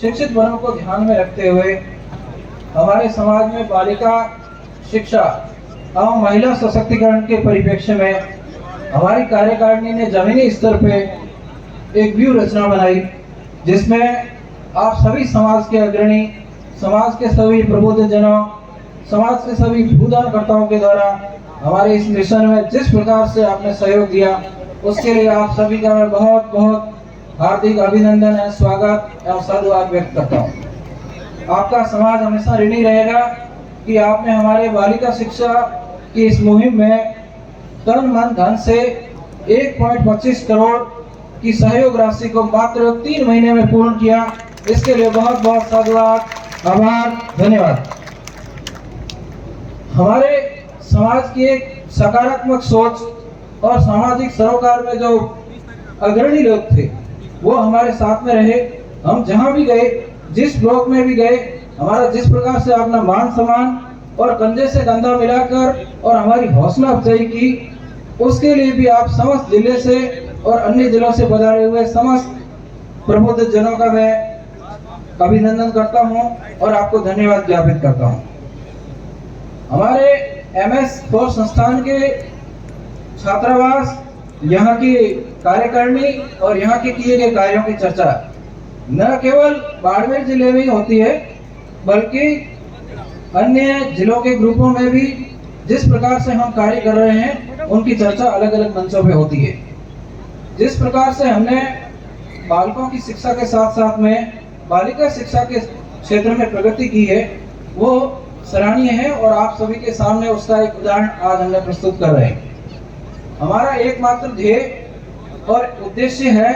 शिक्षित वर्ग को ध्यान में रखते हुए हमारे समाज में बालिका शिक्षा एवं महिला सशक्तिकरण के परिप्रेक्ष्य में हमारी कार्यकारिणी ने जमीनी स्तर पे एक व्यू रचना बनाई, जिसमें आप सभी समाज के अग्रणी, समाज के सभी प्रबुद्धजनों, समाज के सभी भूदानकर्ताओं के द्वारा हमारे इस मिशन में जिस प्रकार से आपने सहयोग दिया, उसके लिए आप सभी का मैं बहुत बहुत हार्दिक अभिनंदन है, स्वागत एवं साधुवाद व्यक्त करता हूँ। आपका समाज हमेशा ऋणी रहेगा कि आपने हमारे बालिका शिक्षा की इस मुहिम में तन मन धन से 1.25 करोड़ की सहयोग राशि को मात्र 3 महीने में पूर्ण किया। इसके लिए बहुत बहुत साधुवाद, आभार, धन्यवाद। हमारे समाज की एक सकारात्मक सोच और सामाजिक सरोकार में जो अग्रणी लोग थे वो हमारे साथ में रहे। हम जहां भी गए, जिस ब्लॉक में भी गए, हमारा जिस प्रकार से अपना मान सम्मान और कंधे से कंधा मिलाकर और हमारी हौसला अफजाई की, उसके लिए भी आप समस्त जिले से और अन्य जिलों से पधारे हुए समस्त प्रबुद्ध जनों का मैं अभिनंदन करता हूं और आपको धन्यवाद ज्ञापित करता हूं। हमारे MS4 संस्थान के छात्रावास, यहाँ की कार्यकारिणी और यहाँ के किए गए कार्यों की चर्चा न केवल बाड़मेर जिले में ही होती है, बल्कि अन्य जिलों के ग्रुपों में भी जिस प्रकार से हम कार्य कर रहे हैं उनकी चर्चा अलग अलग मंचों पे होती है। जिस प्रकार से हमने बालकों की शिक्षा के साथ साथ में बालिका शिक्षा के क्षेत्र में प्रगति की है, वो सराहनीय है और आप सभी के सामने उसका एक उदाहरण आज हमने प्रस्तुत कर रहे हैं। हमारा एकमात्र ध्येय और उद्देश्य है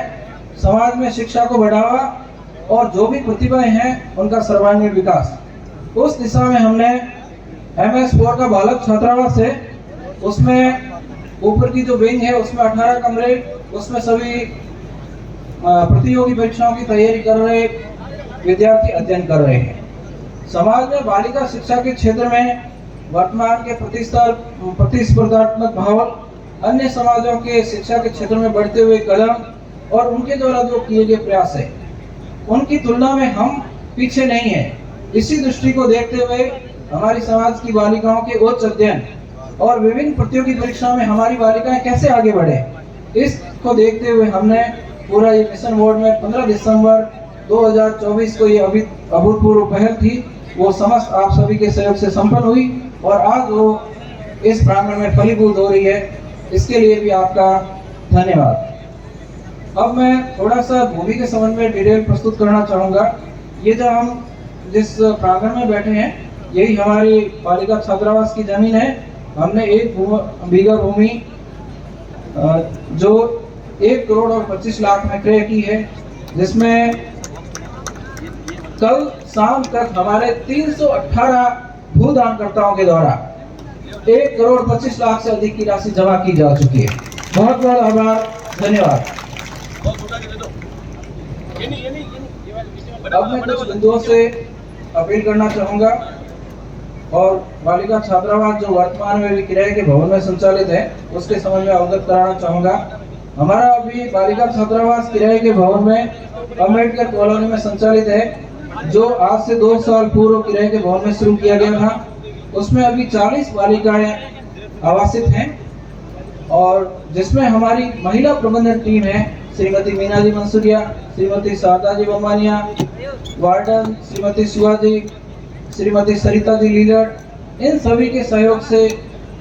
समाज में शिक्षा को बढ़ावा और जो भी प्रतिभाएं हैं उनका सर्वांगीण विकास। उस दिशा में हमने MS4 का बालक छात्रावास है, उसमें ऊपर की जो विंग है उसमें 18 कमरे, उसमें सभी प्रतियोगी परीक्षाओं की तैयारी कर रहे विद्यार्थी अध्ययन कर रहे हैं। समाज में बालिका शिक्षा के क्षेत्र में वर्तमान के प्रतिस्पर्धात्मक माहौल, अन्य समाजों के शिक्षा के क्षेत्र में बढ़ते हुए कदम और उनके द्वारा जो किए गए प्रयास है, उनकी तुलना में हम पीछे नहीं हैं। इसी दृष्टि को देखते हुए हमारी समाज की बालिकाओं के उच्च अध्ययन और विभिन्न प्रतियोगी परीक्षाओं में हमारी बालिकाएं कैसे आगे बढ़े, इसको देखते हुए हमने पूरा ये मिशन मोड में 15 दिसंबर 2024 को ये अभूतपूर्व पहल थी, वो समस्त आप सभी के सहयोग से संपन्न हुई और आज वो इस प्रांगण में फलीभूत हो रही है। इसके लिए भी आपका धन्यवाद। अब मैं थोड़ा सा भूमि के संबंध में डिटेल प्रस्तुत करना चाहूँगा। ये जो हम जिस प्रांगण में बैठे हैं, यही हमारी बालिका छात्रावास की जमीन है। हमने 1 बीघा भूमि जो 1 करोड़ और 25 लाख में क्रय की है, जिसमें कल शाम तक हमारे 318 भूदानकर्ताओं के द्वारा 1 करोड़ 25 लाख से अधिक की राशि जमा की जा चुकी है। बहुत बहुत आभार, धन्यवाद। अब मैं कुछ बिंदुओं से अपील करना चाहूँगा और बालिका छात्रावास जो वर्तमान में भी किराए के भवन में संचालित है उसके संबंध में अवगत कराना चाहूँगा। हमारा अभी बालिका छात्रावास किराए के भवन में अम्बेडकर कॉलोनी में संचालित है, जो आज से 2 साल पूर्व किराए के भवन में शुरू किया गया था। उसमें अभी 40 बालिकाएं आवासित हैं और जिसमें हमारी महिला प्रबंधन टीम है, श्रीमती मीना जी मंसूरिया, श्रीमती शारदा जी बम्बानिया, वार्डन श्रीमती शिवाजी, श्रीमती सरिता जी लीलर। इन सभी के सहयोग से,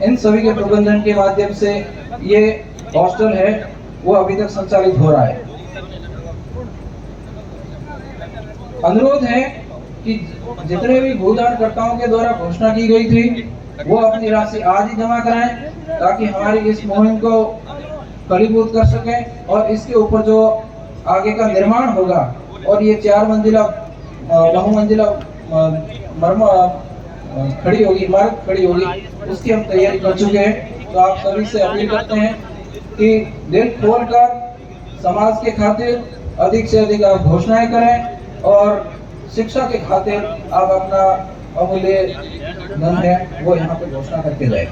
इन सभी के प्रबंधन के माध्यम से ये हॉस्टल है वो अभी तक संचालित हो रहा है। अनुरोध है कि जितने भी भूदानकर्ताओं के द्वारा घोषणा की गई थी वो अपनी राशि आज ही जमा कराएं, ताकि हमारी इस मुहिम को फलीभूत कर सकें और इसके ऊपर जो आगे का निर्माण होगा और ये 4 मंजिला बहुमंजिला खड़ी होगी, इमारत खड़ी होगी, उसकी हम तैयारी कर चुके हैं। तो आप सभी से अपील करते हैं कि दिल खोलकर समाज के खातिर अधिक से अधिक आप घोषणाएं करें और शिक्षा के खातिर आप अपना अमूल्य धन है वो यहाँ पे घोषणा करके जाए।